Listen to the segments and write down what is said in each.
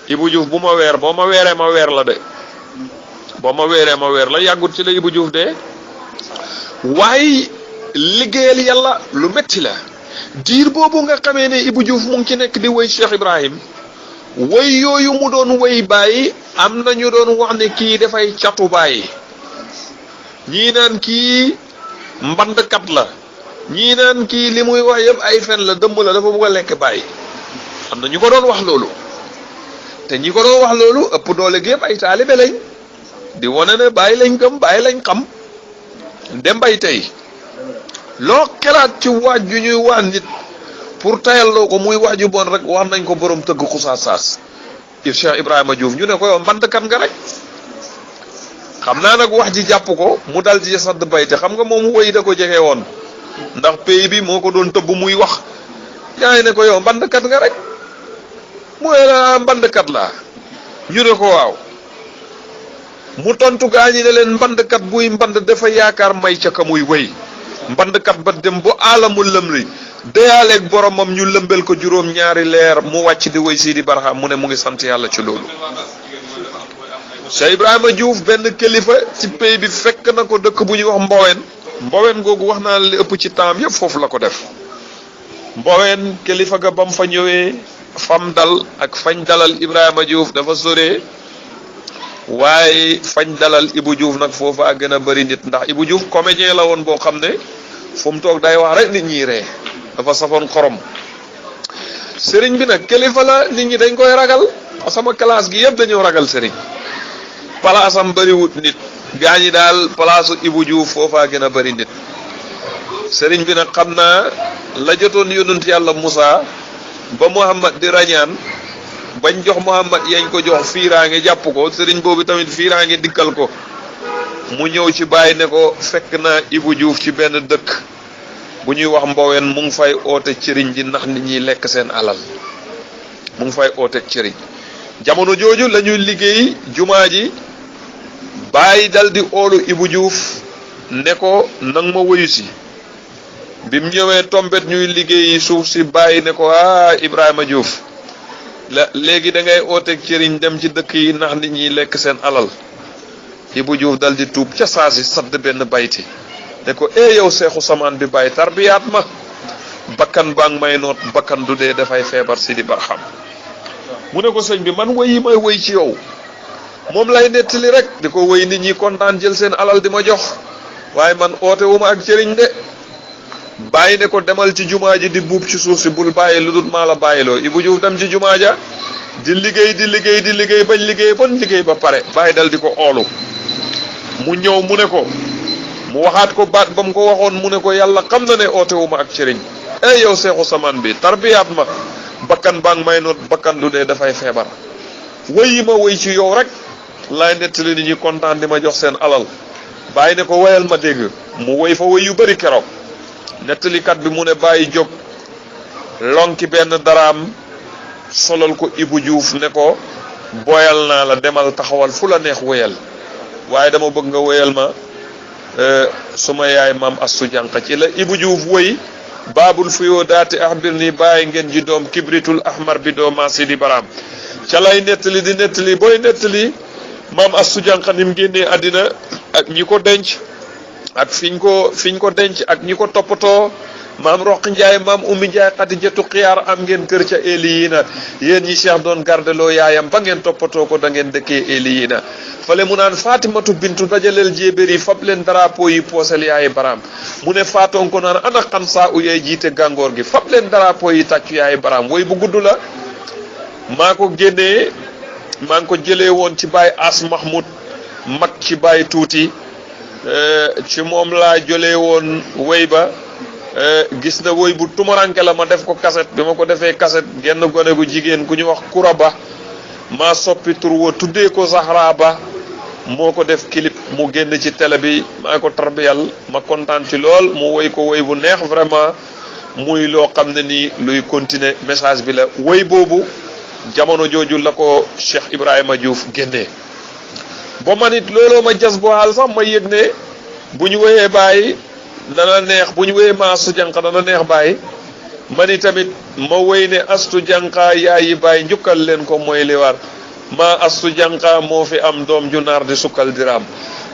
Ibou Diouf bu ma weer boo ma weeree ma weer la de boo ma weeree ma weer la yàggut ci la Ibou Diouf de waaye liggéeyal yàlla lu metti la diir boobu nga xamee ne Ibou Diouf mu ngi ci nekk di woy Cheikh Ibrahim woy yooyu mu doon woy bàyyi am na ñu doon wax ne kii dafay catu bàyyi ñii naan kii mbandkat la ñii naan kii li muy wax yëpp ay fen la dëmm la dafa bëgg a lekk bàyyi am na ñu ko doon wax loolu te ñi ko doon wax loolu ëpp doole gi yëpp ay taalibe lañ di wane ne bàyyi lañ gëm bàyyi lañ xam dem bay tey loo xelaat ci waaj ju ñuy wax nit pour tayalloo ko muy wax ju bon rek wax nañ ko borom tëgg xusaas saas Cheikh Ibrahima Diouf ñu ne ko yow mbandkat nga rek xam naa nag wax ji jàpp ko mu dal ci sadd bay te xam nga moom woy da ko jege woon ndax pays bi moo ko doon tëbb muy wax yaa ngi ne ko yow mbandkat nga rek mooy la mbandkat laa ñu ne ko waaw mu tontu gaa ñi ne leen mbandkat buy mband dafa yaakaar may ca ka muy wéy mbandkat ba dem bu aalamul lëm li deyaaleeg boromam ñu lëmbel ko juróom ñaari leer mu wàcc di wéy Sidi Barham mu ne mu ngi sant yàlla ci loolu Cheikh Ibrahima Diouf benn kilifa ci pays bi fekk na ko dëkk bu ñuy wax Mboween googu wax naa li ëpp ci temps yëpp foofu la ko def Mboween kilifa ga bam fa ñëwee fam dal ak fañ dalal Ibrahima Diouf dafa sore waaye fañ dalal Ibou Diouf nag foofu a gën a bëri nit ndax Ibou Diouf comédien la woon boo xam ne fu mu toog day wax rek nit ñi ree dafa safoon xorom sëriñ bi nag kilifa la nit ñi dañ koy ragal sama classe gi yëpp dañoo ragal sëriñ palaasam bëriwut nit gaa ñi daal palaasu Ibou Diouf foofaa gën a bëri nit sëriñ bi nag xam naa la jotoon yonent yàlla Moussa ba Muhammad di rañaan bañ jox Muhammad yañ ko jox fiiraange jàpp ko sëriñ boobu tamit fiiraange dikkal ko mu ñëw ci bàyyi ne ko fekk na Ibou Diouf ci benn dëkk bu ñuy wax Mboween mu ngi fay oote cëriñ ji ndax nit ñi lekk seen alal mu ngi fay oote cëriñ jamono jooju la ñuy liggéey jumaa ji bàyyi dal di oolu Ibou Diouf ne ko nang ma woyu si bi mu ñëwee tombet ñuy liggéeyi suuf si bàyyi ne ko Ibrahima Diouf léegi da ngay ooteeg cëriñ dem ci dëkk yi ndax nit ñi lekk seen alal Ibou Diouf dal di tuub ca saa si sadd benn bayti ne ko yow seexu samaan bi bàyyi tarbiyaat ma bakkan baa ngi may noot bakkan du dee dafay feebar Sidi Barham mu ne ko sëñ bi man woy yi may woy ci yow moom lay nettali rek di ko woy nit ñi kontaan jël seen alal di ma jox waaye man oote wu ma ak cëriñ de bàyyi ne ko demal ci jumaa ji di buub ci suuf si bul bàyyi lu dul maa la bàyyiloo Ibou Diouf dem ci jumaa ja di liggéey bañ liggéey bon liggéey ba pare bàyyi dal di ko oolu mu ñëw mu ne ko mu waxaat ko baat ba mu ko waxoon mu ne ko yàlla xam na ne oote wu ma ak cëriñ yow seexu samaan bi tarbiyaat ma bakkan baa ngi may noot bakkan du dee dafay feebar woy yi ma woy ci yow rek laay nettali nit ñi kontaan di ma jox seen alal bàyyi ne ko woyal ma dégg mu woy fa woy yu bëri keroog nettalikat bi mu ne bàyyi jóg lonki benn daraam solal ko Ibou Diouf ne ko boyal naa la demal taxawal fu la neex woyal waaye dama bëgg nga woyal ma suma yaay maam Astu Jànq ci la Ibou Diouf woy baabul fuyoo daati axbir ni bàyyi ngeen ji doom kibritul ahmar bi dooma Sidi Barham ca lay nettali di nettali booy nettali maam Astu Jànq ni mu génnee àddina ak ñi ko denc ak fiñ ko denc ak ñi ko toppatoo maam Roq Njaay maam Ummi Njaay Xadijatu Xiyaar am ngeen kër ca Eliina yéen ñi Cheikh doon gardeloo yaayam ba ngeen toppatoo ko da ngeen dëkkee Eliina fale mu naan Fatimatu bintu dajaleel jéebéer yi fab leen drapeau yi poosel yaayi Barham mu ne faatoon ko naan ana xan saa u yay jiite gàngoor gi fab leen drapeau yi tàccu yaayi Barham woy bu gudd la maa ko génnee maa ngi ko jëlee woon ci Baye As Mahmoud mag ci Baye tuuti ci moom laa jëlee woon woy ba gis na woy bu tumaranke la ma def ko cassette bi ma ko defee cassette genn gone gu jigéen ku ñu wax Koura Ba maa soppi tur wa tuddee ko Zahra Ba moo ko def clip mu génn ci télé bi maa ko tarbiyal ma kontaan ci lool mu woy ko woy bu neex vraiment muy loo xam ne nii luy continuer message bi la woy boobu jamono jooju la ko Cheikh Ibrahima Diouf génnee ba man it looloo ma jas bu xaal sax ma yëg ne bu ñu woyee bàyyi dana neex bu ñu woyee ma Astu Jànq dana neex bàyyi man i tamit ma woy ne Astu Jànq yaayi bàyyi njukkal leen ko mooy li war ma astu jànqa moo fi am doom ju naar di sukkal diraam.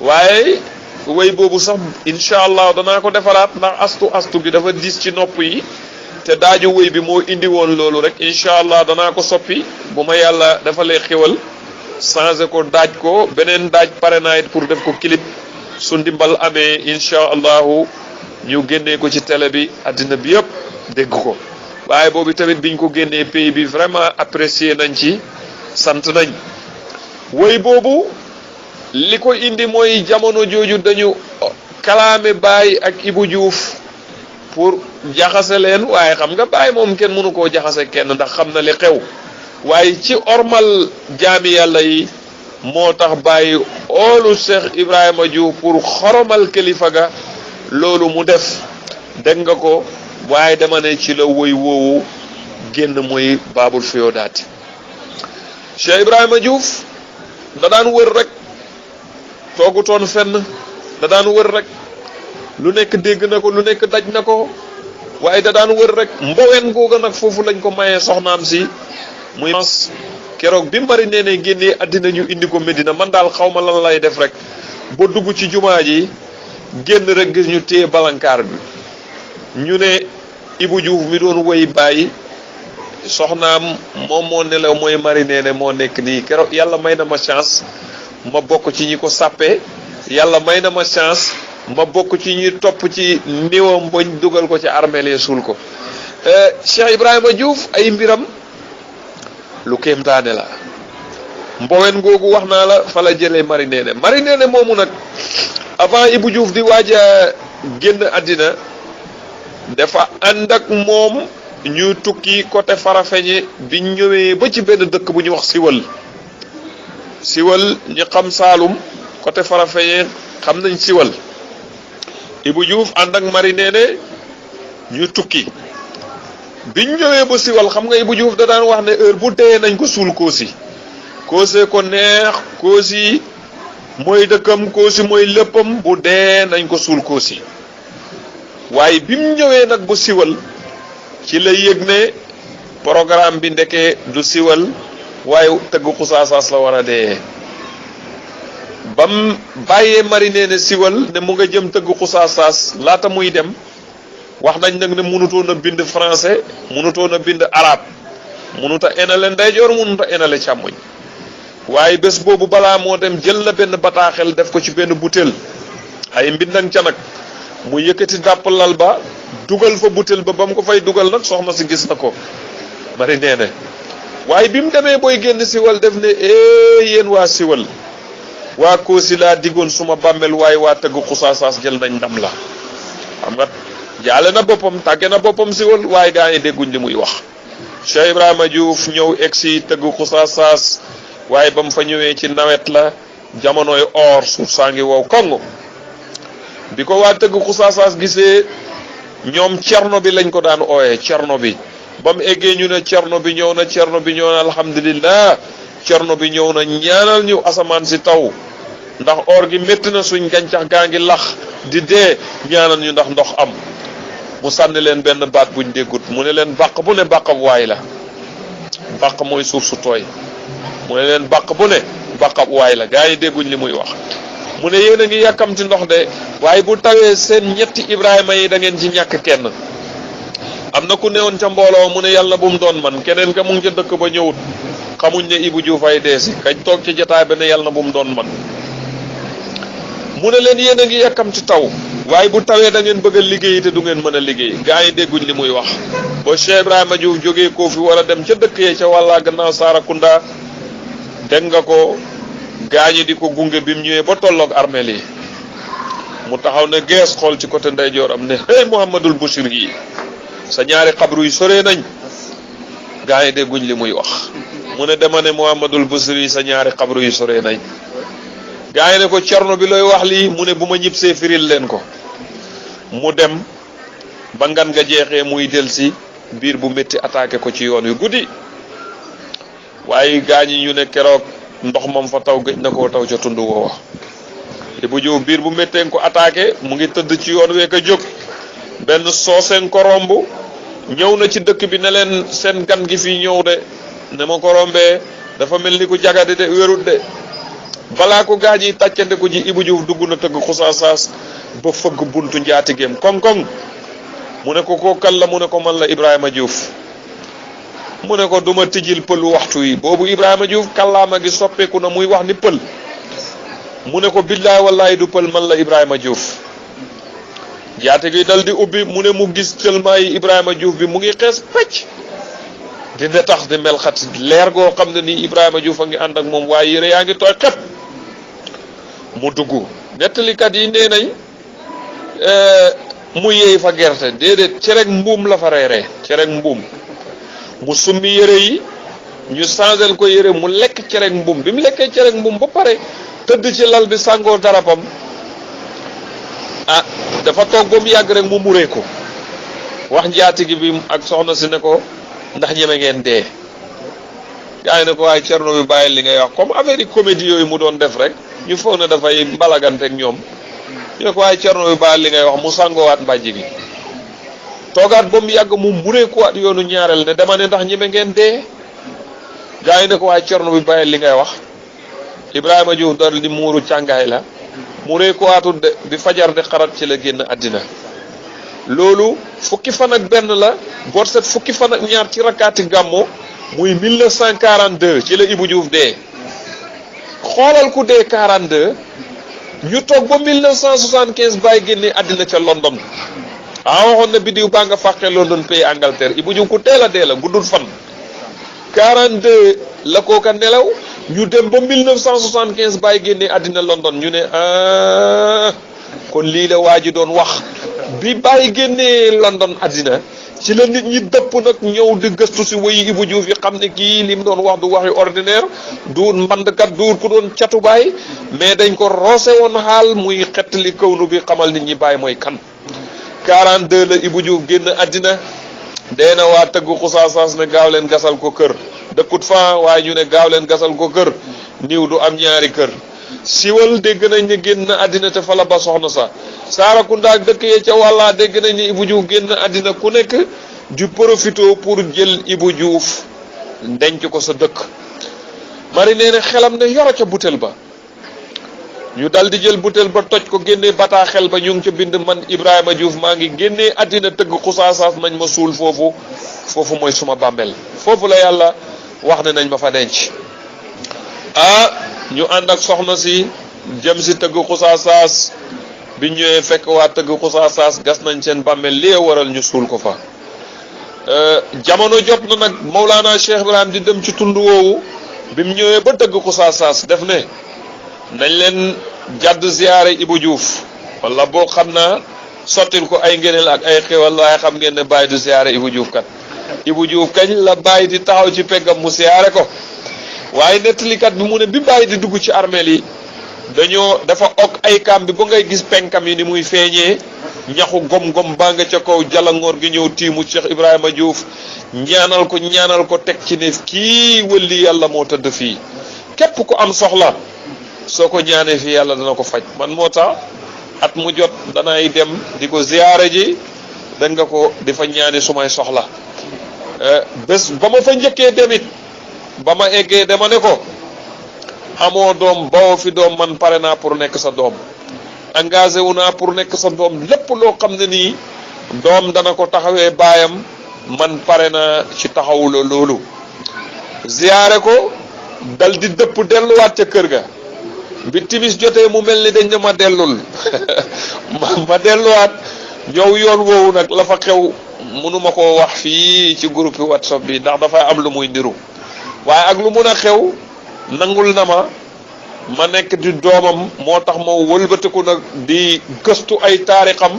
waaye way boobu sax incha allah danaa ko defaraat ndax astu gi dafa diis ci nopp yi te daaju wéy bi moo indi woon loolu rek incha allah danaa ko soppi bu ma yàlla dafa lay xéwal changé ko daaj ko beneen daaj pare naa it pour def ko clip su ndimbal amee incha allahu ñu génnee ko ci télé bi àddina bi yëpp dégg ko. waaye boobu tamit biñ ko génnee pays bi vraiment apprécié nañ ci sant nañ. woy boobu li ko indi mooy jamono jooju dañu kalaame Baye ak Ibou Diouf pour jaxase leen waaye xam nga Baye moom kenn mënu koo jaxase kenn ndax xam na li xew waaye ci ormal jaami yàlla yi moo tax Baye oolu Cheikh Ibrahima Diouf pour xoromal kilifa ga loolu mu def dégg nga ko. waaye dama ne ci la woy woowu génn mooy baabul fiyoodaati. Cheikh Ibrahima Diouf da daan wër rek toogutoon fenn da daan wër rek lu nekk dégg na ko lu nekk daj na ko waaye da daan wër rek mbowen googa nag foofu lañ ko mayee soxnaam si muy keroog bi mbari nee ne génnee àddina ñu indi ko Medina man daal xaw ma lan lay def rek ba dugg ci jumaa ji génn rek gis ñu téye balankaar bi ñu ne Ibou Diouf mi doon woy Baye soxnaam moom moo ne la mooy mari nee ne moo nekk nii keroog yàlla may na ma chance ma bokk ci ñi ko sàppe yàlla may na ma chance ma bokk ci ñi topp ci niwam bañ dugal ko ci armeel suul ko. Cheikh Ibrahima Diouf ay mbiram lu kéemtaane la mbowen googu wax naa la fa la jëlee mari nee ne moomu nag avant Ibou Diouf di waaj a génn àddina dafa ànd ak moom ñu tukki côté Farafeñe biñ ñëwee ba ci benn dëkk bu ñuy wax siwal ñi xam Saalum côté Farafeñe xam nañ siwal Ibou Diouf ànd ak mari nee ne ñu tukki biñ ñëwee ba siwal xam nga Ibou Diouf da daan wax ne heure bu dee nañ ko suul Koosi Koosee ko neex Koosi mooy dëkkam Koosi mooy léppam bu dee nañ ko suul Koosi waaye bi mu ñëwee nag bu siwal ci la yëg ne programme bi ndeke du siwal waaye tëgg xusaasaas la war a dee bam bàyyee mari nee ne siwal ne mu nga jëm tëgg xusaasaas laata muy dem wax nañ nag ne mënutoon a bind français mënutoon a bind arabe mënut a enale ndeyjoor mënut a enale càmmoñ waaye bés boobu balaa moo dem jël na benn bataaxel def ko ci benn butéel ay mbindang ca nag mu yëkkati dàpp lal ba dugal fa butéel ba mu ko fay dugal nag soxna si gis na ko mari nee ne waaye bi mu demee booy génn siwal def ne yéen waa siwal waa Koosi laa diggoon suma bàmmeel waaye waa tëgg xusaasaas jël nañ ndam la xam nga jaale na boppam tàgge na boppam siwal waaye gaa yi dégguñ li muy wax. Cheikh Ibrahima Diouf ñëw egsi tëgg xusaasaas waaye ba mu fa ñëwee ci nawet la jamonoy or suuf saa ngi wow koŋŋ bi ko waa tëgg xusaasaas gisee ñoom cerno bi lañ ko daan ooyee cerno bi ba mu eggee ñu ne cerno bi ñëw na cerno bi ñëw na alhamdulillah cerno bi ñëw na ñaanal ñu asamaan si taw ndax or gi métti na suñ gàncax gaa ngi lax di dee ñaanal ñu ndax ndox am mu sànni leen benn baat buñ déggut mu ne leen bàq bu ne bàqab waay la bàq mooy suuf su tooy mu ne leen bàq bu ne bàqab waay la gaa yi dégguñ li muy wax mu ne yéen a ngi yàkkamti ndox de waaye bu tawee seen ñetti Ibrahima yi da ngeen ci ñàkk kenn am na ku newoon ca mbooloo mu ne yàlla bu mu doon man keneen ka mu ngi ca dëkk ba ñëwut xamuñ ne Ibou Diouf ay deesi kañ toog ci jotaay ba ne yàlla bu mu doon man mu ne leen yéen a ngi yàkkamti taw waaye bu tawee da ngeen bëgg a liggéey te du ngeen mën a liggéey gaa yi dégguñ li muy wax ba Cheikh Ibrahima Diouf jógee koo fi war a dem ca dëkk yee ca wàllaa gannaaw Sarakunda dégg nga ko gaa ñi di ko gunge bi mu ñëwee ba tolloog armeel yi mu taxaw ne gees xool ci côté ndeyjooram ne hey Mouhamadul Bouchir yi sa ñaari xabru yi soree nañ gaa yi dégguñ li muy wax mu ne dama ne Mouhamadul Bouchir yi sa ñaari xabru yi soree nañ gaa yi ne ko cerno bi looy wax lii mu ne bu ma ñibbisee firil leen ko mu dem ba ngan nga jeexee muy delsi biir bu métti attaqué ko ci yoon wi guddi waaye gaa ñi ñu ne keroog ndox moom fa taw gëj na koo taw ca tund woowa Ibou Diouf biir bu méttee ko attaqué mu ngi tëdd ci yoon week a jóg benn sooseen ko romb ñëw na ci dëkk bi ne leen seen gan gi fii ñëw de ne ma ko rombee dafa mel ni ku jagade de wérut de balaa ko gaañ yi tàccandeku ji Ibou Diouf dugg na tëgg xusaasaas ba fëgg buntu njaatigeem koŋ-koŋ mu ne ko koo kan la mu ne ko man la Ibrahima Diouf mu ne ko duma tijjil pël waxtu yi boobu Ibrahima Diouf kàllaama gi soppeeku na muy wax ni pël mu ne ko billaay wallaay du pël man la Ibrahima Diouf jaate gi dal di ubbi mu ne mu gis tellement yi Ibrahima Diouf bi mu ngi xees pecc dina tax di mel xat leer goo xam ne nii Ibrahima Diouf a ngi ànd ak moom waaye yére yaa ngi tooy xepp mu dugg nettalikat yi nee nañ mu yeey fa gerte déedéet cereg mbuum la fa reeree cereg mbuum mu summi yére yi ñu changel ko yére mu lekk cereg mbuum bi mu lekkee cereg mbuum ba pare tëdd ci lal bi sàngoo darabam dafa toog ba mu yàgg rek mu muree ko wax njaatigi bi ak soxna si ne ko ndax ñeme ngeen dee yaa ngi ne ko waaye Cerno bi bàyyi li ngay wax comme affaire yi comédie yooyu mu doon def rek ñu foog ne dafay mbalaganteeg ñoom ñu ne ko waaye Cerno bi bàyyi li ngay wax mu sàngoowaat mbàjj gi toogaat ba mu yàgg mu mureekuwaat yoonu ñaareel ne dama ne ndax ñeme ngeen dee gaa yi ne ko waaye Cerno bi bàyyi li ngay wax Ibrahima Diouf dal di muuru càngaay la mureekuwaatul de bi fajar di xarat ci la génn àddina loolu fukki fan ak benn la bor set fukki fan ak ñaar ci rakkaati gàmmo muy 1942 ci la Ibou Diouf dee xoolal ku dee 42 ñu toog ba 1975 bàyyi génne àddina ca London waxoon na biddiw baa nga fàqee London pays Angleterre Ibou Diouf ku teel a dee la guddul fan 42 la kooka nelaw ñu dem ba 1975 bàyyi génne àddina London ñu ne kon lii la waa ji doon wax bi bàyyi génnee London àddina ci la nit ñi dëpp nag ñëw di gëstu si woyi Ibou Diouf yi xam ne kii li mu doon wax du waxi ordinaire du mbandkat du ku doon catubaay mais dañ ko roose woon xaal muy xettali kawnu bi xamal nit ñi bàyyi mooy kan 42 la Ibou Diouf génn àddina dee na waa tëgg xusaasaas ne gaaw leen gasal ko kër dëkkut fa waaye ñu ne gaaw leen gasal ko kër niw du am ñaari kër siwal dégg nañ ne génn àddina te fala ba soxna sa Sarakunda ak dëkk yee ca wàllaa dégg nañ ne Ibou Diouf génn àddina ku nekk du profito pour jël Ibou Diouf denc ko sa dëkk mari nee na xelam ne yoro ca butel ba ñu dal di jël butel ba toj ko génnee bataaxel ba ñu ngi ca bind man Ibrahima Diouf maa ngi génnee àddina tëgg xusaasaas nañ ma suul foofu mooy suma bàmmeel foofu la yàlla wax ne nañ ma fa denc ñu ànd ak soxna si jëm si tëgg xusaasaas bi ñëwee fekk waa tëgg xusaasaas gas nañ seen bàmmeel li waral ñu suul ko fa jamono jot na nag Mawlana Cheikh Ibrahim di dem ci tund woowu bi mu ñëwee ba tëgg xusaasaas def ne nañ leen jàdd ziyaare Ibou Diouf wala boo xam naa sottil ko ay ngeneel ak ay xéwal waaye xam ngeen ne bàyyi du ziyaare Ibou Diouf kat Ibou Diouf kañ la bàyyi di taxaw ci peggam mu ziyaare ko waaye nettalikat bi mu ne bi bàyyi di dugg ci armeel yi dafa ok ay kaam bi ba ngay gis penkam yi ni muy feeñee ñaxu gom-gom baa nga ca kaw jalangoor gi ñëw tiimu Cheikh Ibrahima Diouf ñaanal ko teg ci ne kii wëlli yàlla moo tëdd fii képp ku am soxla soo ko ñaanee fii yàlla dana ko faj man moo tax at mu jot danay dem di ko ziyaare ji da nga ko di fa ñaani sumay soxla bés ba ma fa njëkkee demit ba ma eggee dama ne ko amoo doom bawoo fi doom man pare naa pour nekk sa doom engagé wu naa pour nekk sa doom lépp loo xam ne nii doom dana ko taxawee baayam man pare naa ci taxawuloo loolu ziyaare ko dal di dëpp delluwaat ca kër ga bi timis jotee mu mel ni dañ ne ma dellul ma delluwaat ñëw yoon woowu nag la fa xew mënuma koo wax fii ci groupe WhatsApp bi ndax dafay am lu muy ndiru waaye ak lu mun a xew nangul na ma nekk di doomam moo tax ma wëlbatiku nag di gëstu ay taarixam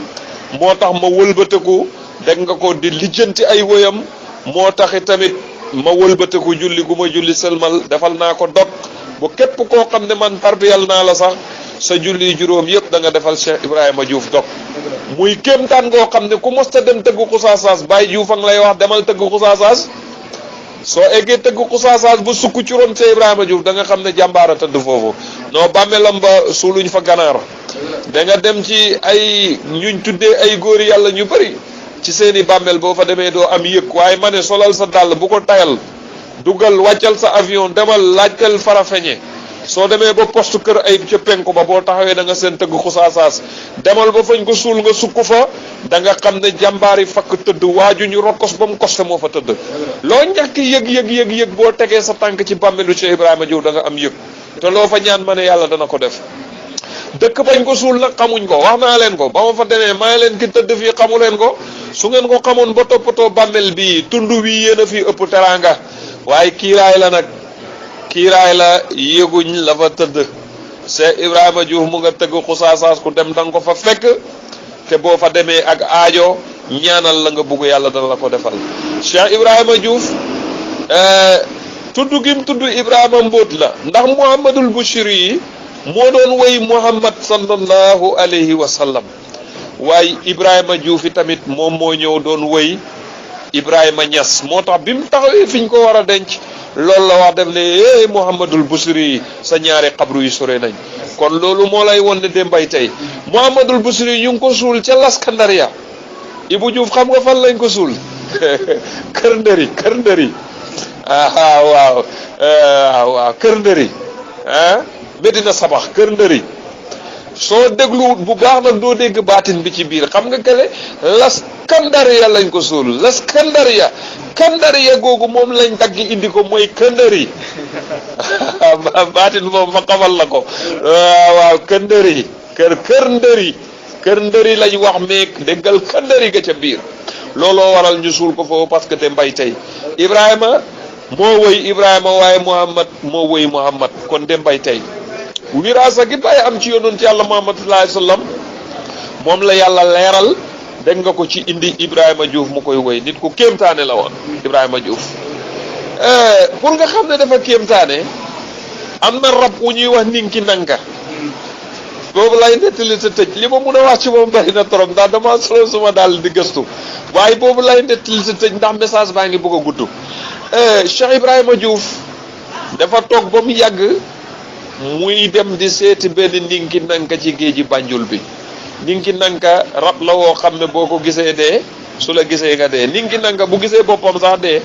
moo tax ma wëlbatiku dégg nga ko di lijjanti ay woyam moo taxi tamit ma wëlbatiku julli gu ma julli sëlmal defal naa ko dog bu képp koo xam ne man tarbiyal naa la sax sa julli juróom yëpp da nga defal Cheikh Ibrahima Diouf dog muy kéemtaan ngoo xam ne ku mosta dem tëgg xusaasaas Baye Diouf a ngi lay wax demal tëgg xusaasaas soo eggee tëgg xusaasaas ba sukk ci ron Cheikh Ibrahima Diouf da nga xam ne jàmbaara tëdd foofu non bàmmeelam ba suuluñ fa ganaar da nga dem ci ay ñuñ tuddee ay góori yàlla ñu bëri ci seeni bàmmeel boo fa demee doo am yëg waaye ma ne solal sa dàll bu ko tayal dugal wàccal sa avion demal laajteel Farafeñe soo demee ba poste kër Ayib ca penku ba boo taxawee da nga seen tëgg xusaasaas demal ba fañ ko suul nga sukk fa da nga xam ne jàmbaari fakk tëdd waaju ñu rokkos ba mu koste moo fa tëdd loo ñàkk yëg boo tegee sa tànk ci bàmmeelu Cheikh Ibrahima Diouf da nga am yëg te loo fa ñaan ma ne yàlla dana ko def dëkk bañ ko suul nag xamuñ ko wax naa leen ko ba ma fa demee maa leen ki tëdd fii xamu leen ko su ngeen ko xamoon ba toppatoo bàmmeel bii tund wi yéen a fi ëpp teraanga waaye kiiraay la nag kiiraay la yéeguñ la fa tëdd Cheikh Ibrahima Diouf mu nga tëgg xusaasaas ku dem danga ko fa fekk te boo fa demee ak aajo ñaanal la nga bugg yàlla dana la ko defal Cheikh Ibrahima Diouf tudd gim tudd Ibrahima mbóot la ndax Muhammadul Bushiri yi moo doon woy Muhammad sallallahu alayhi wa sallam waaye Ibrahima Diouf yi tamit moom moo ñëw doon woy Ibrahima Niass moo tax bi mu taxawee fi ñu ko war a denc loolu la wax def ne Muhammadul Bushiri yi sa ñaari xabru yi sore nañ kon loolu moo lay won ne démbay tey Muhammadul Bushiri yi ñu ngi ko suul ca Laskandariya Ibou Diouf xam nga fan lañ ko suul kër ndëri waaw kër ndëri Medina Sabax kër ndëri soo déglu bu baax nag doo dégg baatin bi ci biir xam nga kele Laskandariya lañ ko suul Laskandariya googu moom lañ dagg indi ko mooy këndëri baatin moom ma xamal la ko waaw këndëri kër ndëri lañ wax meeg déggal këndëri ga ca biir looloo waral ñu suul ko foofu parce que te mbay tey Ibrahima moo woy Ibrahima waaye Muhammad moo woy Muhammad kon de mbay tey wiraasa gi bàyyi am ci yonent yàlla Muhammad sallallahu alayhi wasallam moom la yàlla leeral dégg nga ko ci indi Ibrahima Diouf mu koy woy nit ku kéemtaane la woon Ibrahima Diouf pour nga xam ne dafa kéemtaane am na rab wu ñuy wax ninki nanka boobu lay nettali sa tëj li ma mun a wax ci moom bari na trop ndax dama solo suma daal di gëstu waaye boobu lay nettali sa tëj ndax message baa ngi bëgg a gudd Cheikh Ibrahima Diouf dafa toog ba mu yàgg muy dem di seeti benn ninki nanka ci géeji Banjul bi ninki nanka rab la woo xam ne boo ko gisee dee su la gisee nga dee ninki nanka bu gisee boppam sax dee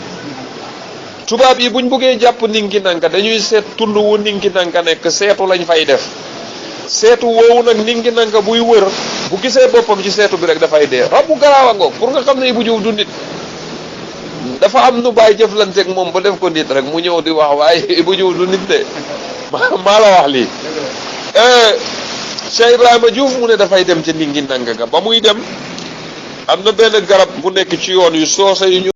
tubaab yi buñ buggee jàpp ninki nanka dañuy seet tund wu ninki nanka nekk seetu lañ fay def seetu woowu nag ninki nanka buy wër bu gisee boppam ci seetu bi rek dafay dee rab bu garaaw a ngoog pour nga xam ne Ibou Diouf du nit dafa am nu bàyyi jëflanteeg moom ba def ko nit rek mu ñëw di wax waaye Ibou Diouf du nit de maa la wax lii Cheikh Ibrahima Diouf mu ne dafay dem ca ninki nanka ga ba muy dem am na benn garab bu nekk ci yoon yu soose yu ñu